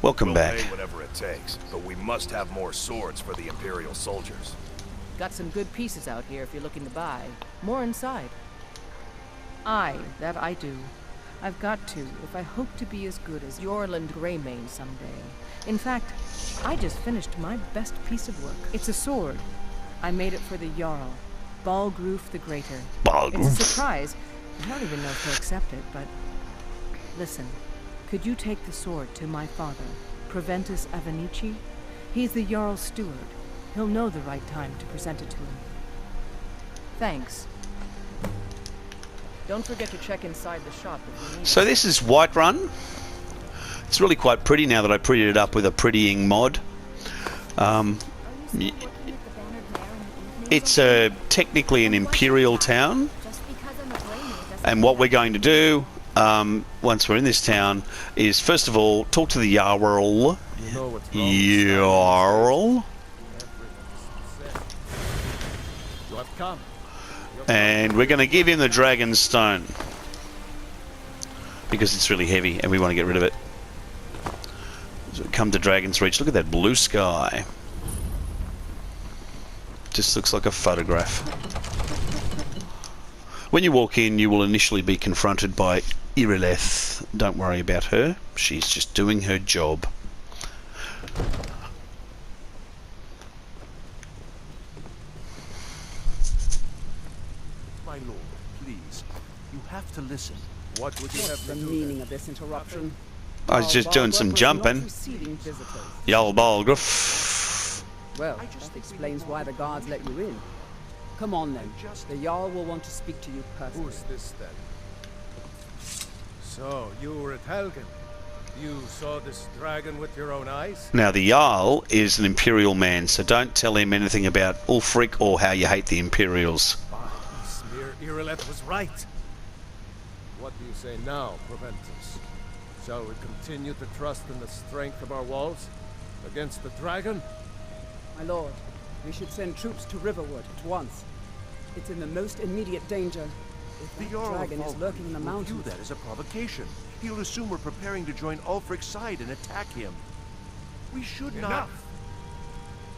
Welcome back. We'll pay whatever it takes, but we must have more swords for the Imperial soldiers. Got some good pieces out here if you're looking to buy. More inside. Aye, that I do. I've got to, if I hope to be as good as Yorland Greymane someday. In fact, I just finished my best piece of work. It's a sword. I made it for the Jarl, Balgroof the Greater. Balgroof. It's a surprise. I don't even know if he'll accept it, but... Listen, could you take the sword to my father, Proventus Avenici? He's the Jarl's steward. He'll know the right time to present it to him. Thanks. Don't forget to check inside the shop if you need So this is Whiterun. It's really quite pretty now that I prettied it up with a prettying mod. It's technically an imperial town, and what we're going to do once we're in this town is first of all talk to the Jarl. Jarl. And we're going to give him the Dragon Stone because it's really heavy and we want to get rid of it. So we come to Dragon's Reach. Look at that blue sky. Just looks like a photograph. When you walk in, you will initially be confronted by Irileth. Don't worry about her. She's just doing her job. My lord, please. You have to listen. What would you have the meaning of this interruption? I was just doing some jumping. Jarl Balgroof. Well, that explains why the guards let you in. Come on then. The Jarl will want to speak to you personally. Who's this then? So, you were at Helgen. You saw this dragon with your own eyes? Now the Jarl is an Imperial man, so don't tell him anything about Ulfric or how you hate the Imperials. Smear Irileth was right. What do you say now, Proventus? Shall we continue to trust in the strength of our walls against the dragon? My lord, we should send troops to Riverwood at once. It's in the most immediate danger. If The that Jarl dragon of is lurking in the will mountains. view that as a provocation. He'll assume we're preparing to join Ulfric's side and attack him. We should not. Enough!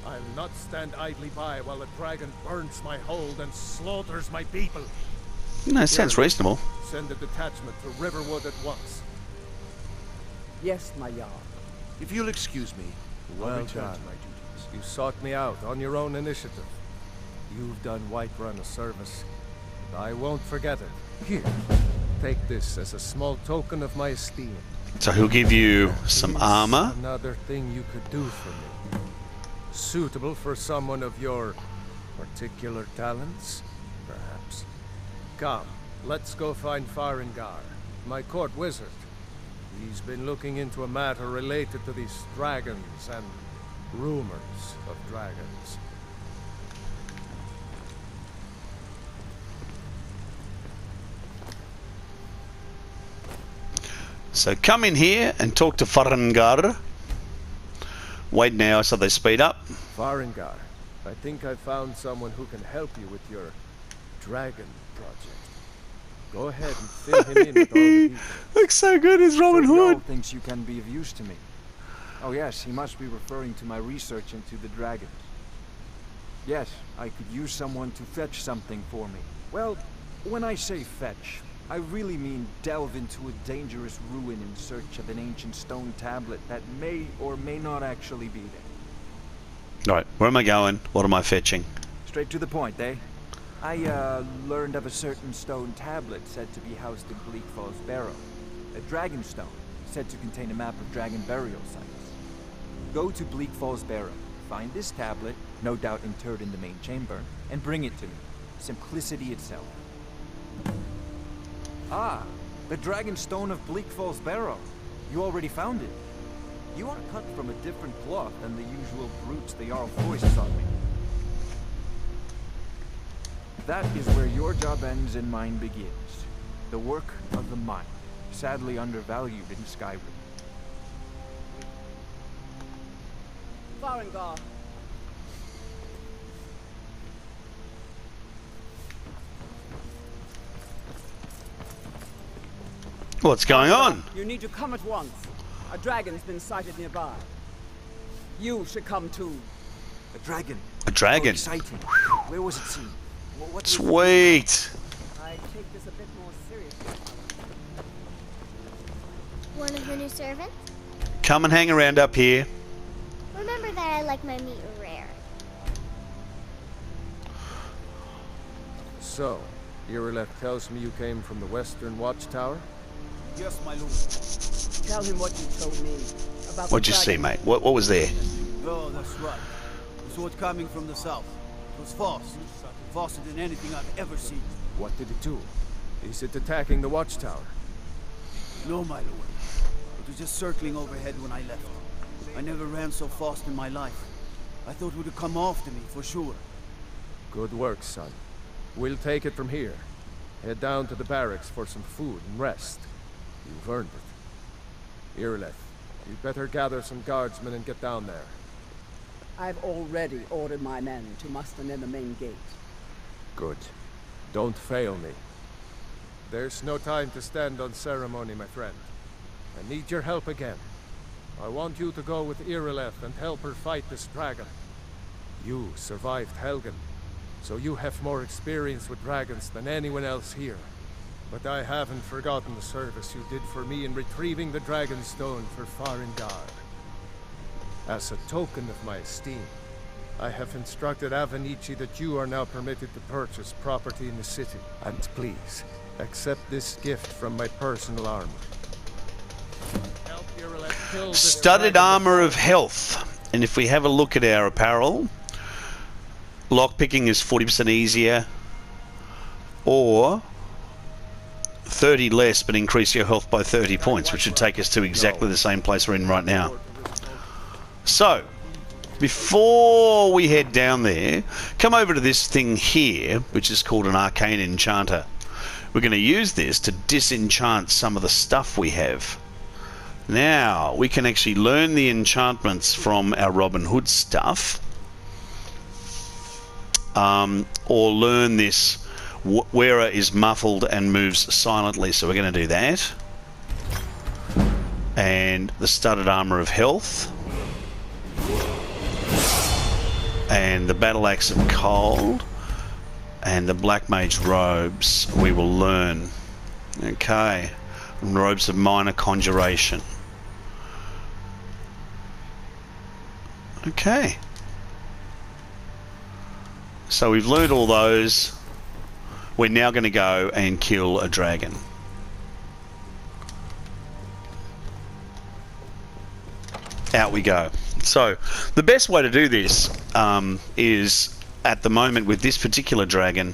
I'll not stand idly by while the dragon burns my hold and slaughters my people. No, it sounds reasonable. Send a detachment to Riverwood at once. Yes, my Jarl. If you'll excuse me, I'll Well return done. to my duties. You sought me out on your own initiative. You've done Whiterun a service. I won't forget it. Here, take this as a small token of my esteem. So he'll give you some Here's armor. Another thing you could do for me. Suitable for someone of your particular talents, perhaps. Come, let's go find Farengar, my court wizard. He's been looking into a matter related to these dragons and rumors of dragons. So come in here and talk to Farengar. Wait now so they speed up. Farengar, I think I found someone who can help you with your dragon project. Go ahead and fill him in with all the details. Looks so good as Robin So Jarl Hood. thinks you can be of use to me. Oh yes, he must be referring to my research into the dragons. Yes, I could use someone to fetch something for me. Well, when I say fetch, I really mean delve into a dangerous ruin in search of an ancient stone tablet that may or may not actually be there. Right, where am I going? What am I fetching? Straight to the point, eh? I learned of a certain stone tablet said to be housed in Bleak Falls Barrow. A dragon stone, said to contain a map of dragon burial sites. Go to Bleak Falls Barrow, find this tablet, no doubt interred in the main chamber, and bring it to me. Simplicity itself. Ah, the dragon stone of Bleak Falls Barrow. You already found it. You are cut from a different cloth than the usual brutes the Jarl foists on me. That is where your job ends and mine begins. The work of the mind, sadly undervalued in Skyrim. Farengar. What's going on? You need to come at once. A dragon's been sighted nearby. You should come too. A dragon. A dragon. How exciting. Where was it seen? What was Sweet. I take this a bit more seriously. One of the new servants? Come and hang around up here. Remember that I like my meat rare. So, Irileth tells me you came from the Western Watchtower? Yes, my lord. Tell him what you told me about What'd the you see, dragon. mate? What was there? Oh, that's right. The sword coming from the south. It was fast. Faster than anything I've ever seen. What did it do? Is it attacking the Watchtower? No, my lord. It was just circling overhead when I left. I never ran so fast in my life. I thought it would have come after me, for sure. Good work, son. We'll take it from here. Head down to the barracks for some food and rest. You've earned it. Irileth, you'd better gather some guardsmen and get down there. I've already ordered my men to muster near the main gate. Good. Don't fail me. There's no time to stand on ceremony, my friend. I need your help again. I want you to go with Irileth and help her fight this dragon. You survived Helgen, so you have more experience with dragons than anyone else here. But I haven't forgotten the service you did for me in retrieving the Dragon Stone for Farengar. As a token of my esteem, I have instructed Avenici that you are now permitted to purchase property in the city. And please, accept this gift from my personal armor. Help Irileth kill this Studded dragon armor of health. And if we have a look at our apparel, lockpicking is 40% easier, or 30 less but increase your health by 30 points, which should take us to exactly the same place we're in right now. So, before we head down there, come over to this thing here, which is called an arcane enchanter. We're going to use this to disenchant some of the stuff we have. Now, we can actually learn the enchantments from our Robin Hood stuff, or learn this wearer is muffled and moves silently, so we're going to do that. And the studded armor of health, and the battle axe of cold, and the black mage robes we will learn. Okay, and robes of minor conjuration. Okay, so we've learned all those. We're now going to go and kill a dragon. Out we go. So the best way to do this is, at the moment with this particular dragon,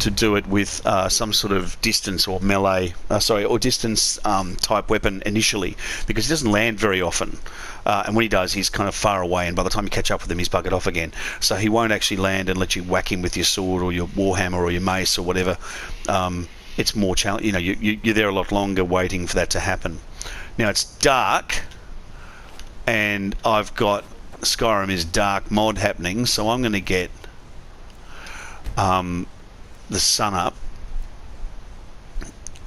to do it with some sort of distance or melee, or distance type weapon initially, because he doesn't land very often. And when he does, he's kind of far away, and by the time you catch up with him, he's buggered off again. So he won't actually land and let you whack him with your sword or your warhammer or your mace or whatever. It's more challenge. You know, you're there a lot longer waiting for that to happen. Now it's dark, and I've got Skyrim is dark mod happening, so I'm going to get the sun up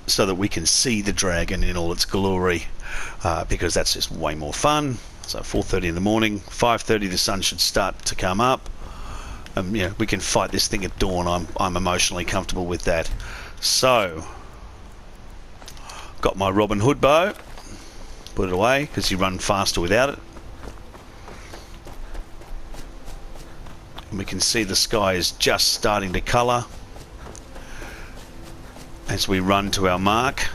so that we can see the dragon in all its glory, because that's just way more fun. So 4:30 in the morning, 5:30 the sun should start to come up, and you know, we can fight this thing at dawn. I'm emotionally comfortable with that. So got my Robin Hood bow, put it away because you run faster without it. And we can see the sky is just starting to colour as we run to our mark.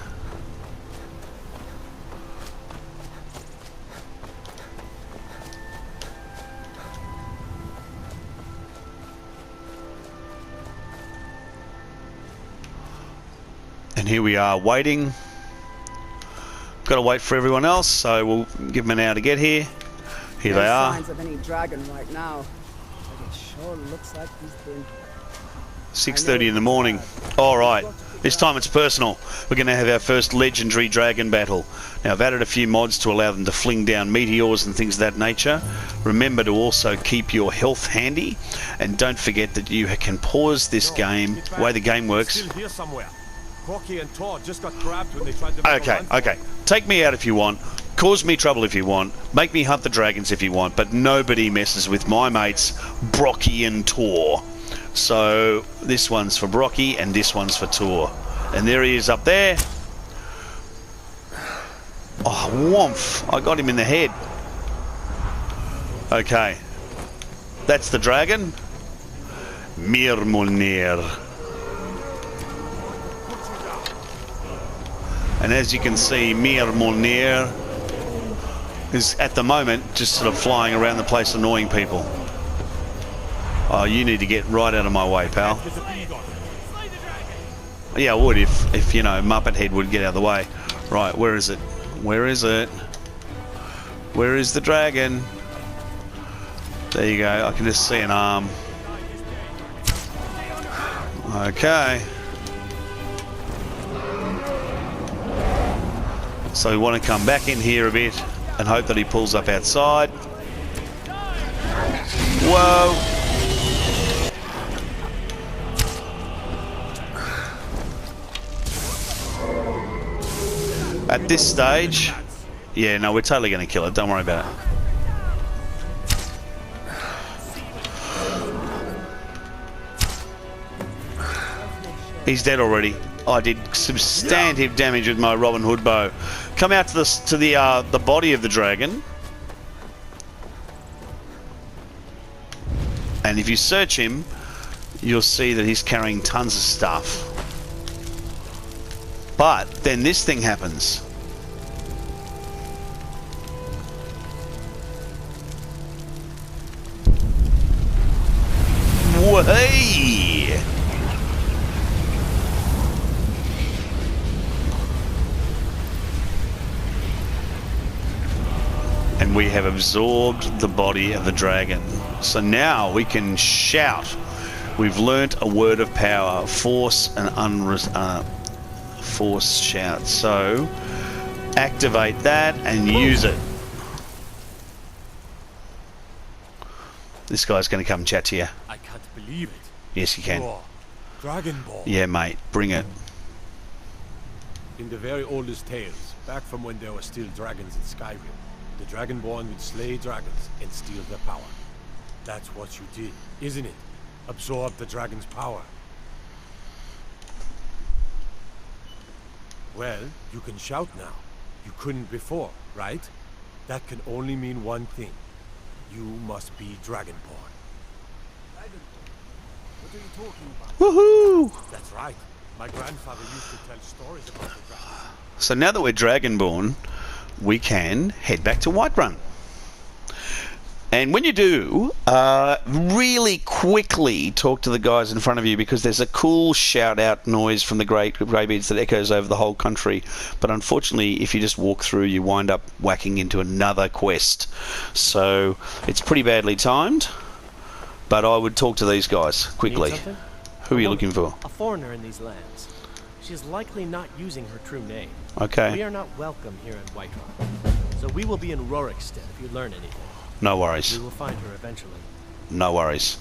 And here we are waiting. Got to wait for everyone else, so we'll give them an hour to get here. Here No they are. signs of any dragon right now, but it sure looks like he's been. 6:30 in the morning. All right, this time it's personal. We're going to have our first legendary dragon battle. Now, I've added a few mods to allow them to fling down meteors and things of that nature. Remember to also keep your health handy, and don't forget that you can pause this game. The way the game works, Still here somewhere. Brocky and Todd just got grabbed when they tried to Okay, okay. Take me out if you want. Cause me trouble if you want. Make me hunt the dragons if you want. But nobody messes with my mates, Brocky and Tor. So this one's for Brocky and this one's for Tor. And there he is up there. Oh, woomph. I got him in the head. Okay. That's the dragon. Mir Molnir. And as you can see, Mir Molnir is at the moment just sort of flying around the place annoying people. Oh, you need to get right out of my way, pal. Yeah, I would if you know, Muppet Head would get out of the way. Right, where is it? Where is it? Where is the dragon? There you go, I can just see an arm. Okay. So we want to come back in here a bit and hope that he pulls up outside. Whoa! At this stage, yeah, no, we're totally going to kill it. Don't worry about it. He's dead already. I did substantive damage with my Robin Hood bow. Come out to the body of the dragon, and if you search him, you'll see that he's carrying tons of stuff. But then this thing happens. Way! And we have absorbed the body of the dragon. So now we can shout. We've learnt a word of power, force and force shout. So activate that and use it. This guy's going to come chat to you. I can't believe it. Yes, he can. Dragon Ball. Yeah, mate, bring it. In the very oldest tales, back from when there were still dragons in Skyrim, the Dragonborn would slay dragons and steal their power. That's what you did, isn't it? Absorb the dragon's power. Well, you can shout now. You couldn't before, right? That can only mean one thing. You must be Dragonborn. What are you talking about? Woohoo! That's right. My grandfather used to tell stories about the dragon. So now that we're Dragonborn, we can head back to Whiterun. And when you do, really quickly talk to the guys in front of you, because there's a cool shout-out noise from the greybeards that echoes over the whole country. But unfortunately, if you just walk through, you wind up whacking into another quest. So it's pretty badly timed, but I would talk to these guys quickly. Who are you looking for? A foreigner in these lands. She is likely not using her true name. Okay. We are not welcome here in Whiterun. So we will be in Rorikstead if you learn anything. No worries. We will find her eventually. No worries.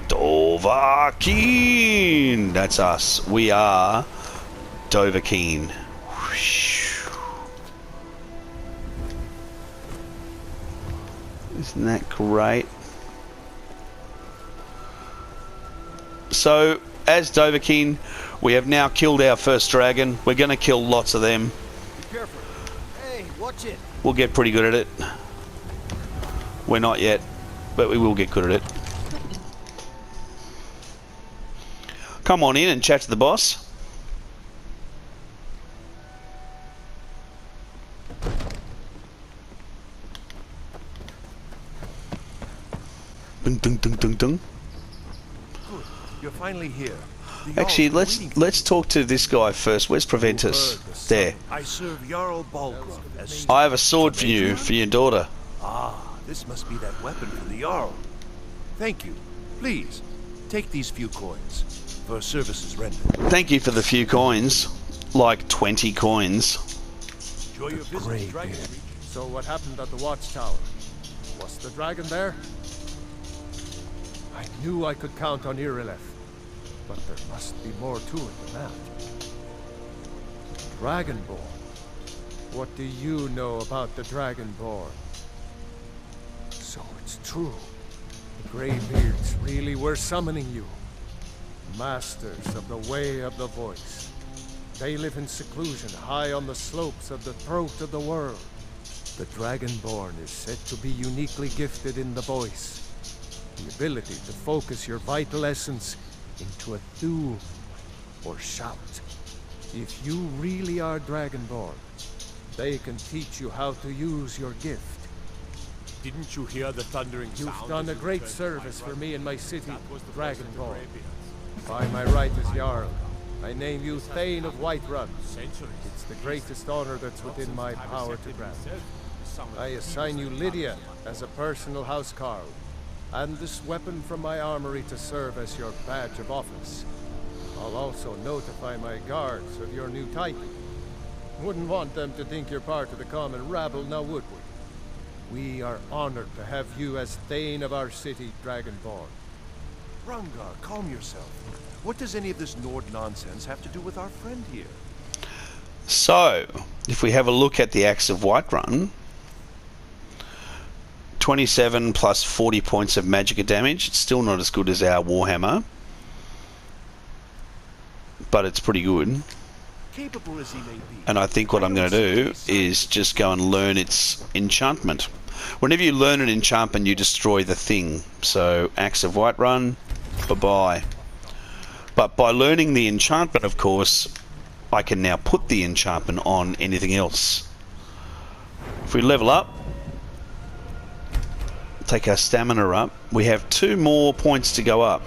Dovahkiin! That's us. We are Dovahkiin. Isn't that great? So, as Dovahkiin, we have now killed our first dragon. We're going to kill lots of them. Be careful. Hey, watch it. We'll get pretty good at it. We're not yet, but we will get good at it. Come on in and chat to the boss. Dung, dung, dung, dung, dung. Good. You're finally here. Actually, let's talk to this guy first. Where's Preventus? There. I serve Jarl Balgruuf as... I have a sword for you, for your daughter. Ah, this must be that weapon for the Jarl. Thank you. Please, take these few coins for services rendered. Thank you for the few coins. like 20 coins. Enjoy your visit to Grey Dragon beard. Reach. So what happened at the watchtower? Was the dragon there? I knew I could count on Irileth, but there must be more to it than that. Dragonborn. What do you know about the Dragonborn? So it's true. The Greybeards really were summoning you. Masters of the Way of the Voice. They live in seclusion high on the slopes of the throat of the world. The Dragonborn is said to be uniquely gifted in the voice. The ability to focus your vital essence into a thum or shout. If you really are Dragonborn, they can teach you how to use your gift. Didn't you hear the thundering sound? You've done as a you great returned to service for Whiterun? me and my city, That was the voice of the Dragonborn. Greybeards. By my right as Jarl, I name you Thane of Whiterun. Centuries. It's the greatest honor that's within my power to grant. Some I assign you Lydia as a personal housecarl, and this weapon from my armory to serve as your badge of office. I'll also notify my guards of your new title. Wouldn't want them to think you're part of the common rabble, now would we? We are honored to have you as Thane of our city, Dragonborn. Rungar, calm yourself. What does any of this Nord nonsense have to do with our friend here? So, if we have a look at the Axe of Whiterun, 27 plus 40 points of magic damage. It's still not as good as our Warhammer, but it's pretty good. Capable as he may be. And I think what I'm going to do is just go and learn its enchantment. Whenever you learn an enchantment, you destroy the thing. So, Axe of Whiterun, bye-bye. But by learning the enchantment, of course, I can now put the enchantment on anything else. If we level up, take our stamina up, we have 2 more points to go up.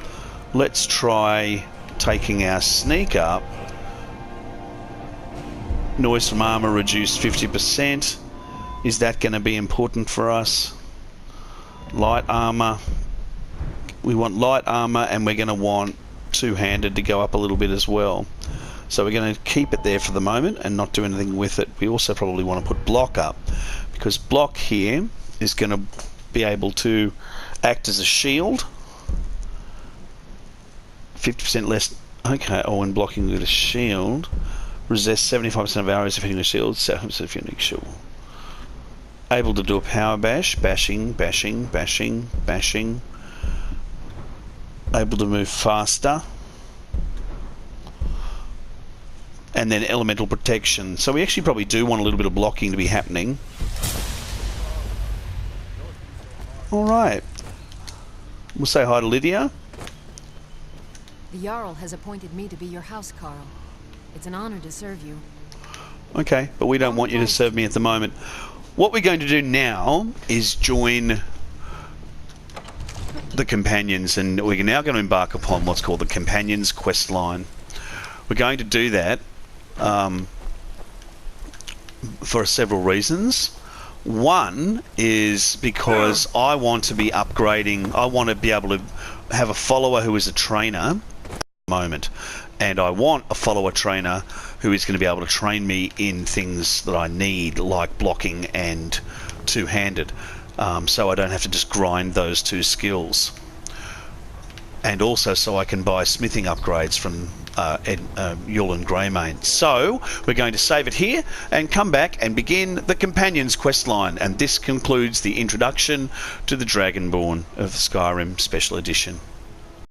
Let's try taking our sneak up. Noise from armor reduced 50%. Is that going to be important for us? Light armor. We want light armor, and we're going to want two-handed to go up a little bit as well. So we're going to keep it there for the moment and not do anything with it. We also probably want to put block up, because block here is going to be able to act as a shield. 50% less. Okay, oh, when blocking with a shield, resist 75% of arrows if hitting a shield, 70% if hitting a shield. Able to do a power bash, bashing, bashing, bashing, bashing. Able to move faster. And then elemental protection. So we actually probably do want a little bit of blocking to be happening. Alright. We'll say hi to Lydia. The Jarl has appointed me to be your housecarl. It's an honor to serve you. Okay, but we don't want you to serve me at the moment. What we're going to do now is join the companions, and we're now going to embark upon what's called the companions quest line. We're going to do that for several reasons. One is because I want to be upgrading. I want to be able to have a follower who is a trainer at the moment, and I want a follower trainer who is going to be able to train me in things that I need, like blocking and two-handed, so I don't have to just grind those 2 skills. And also so I can buy smithing upgrades from Yulin Greymane. So we're going to save it here and come back and begin the Companions quest line, and this concludes the introduction to the Dragonborn of Skyrim Special Edition.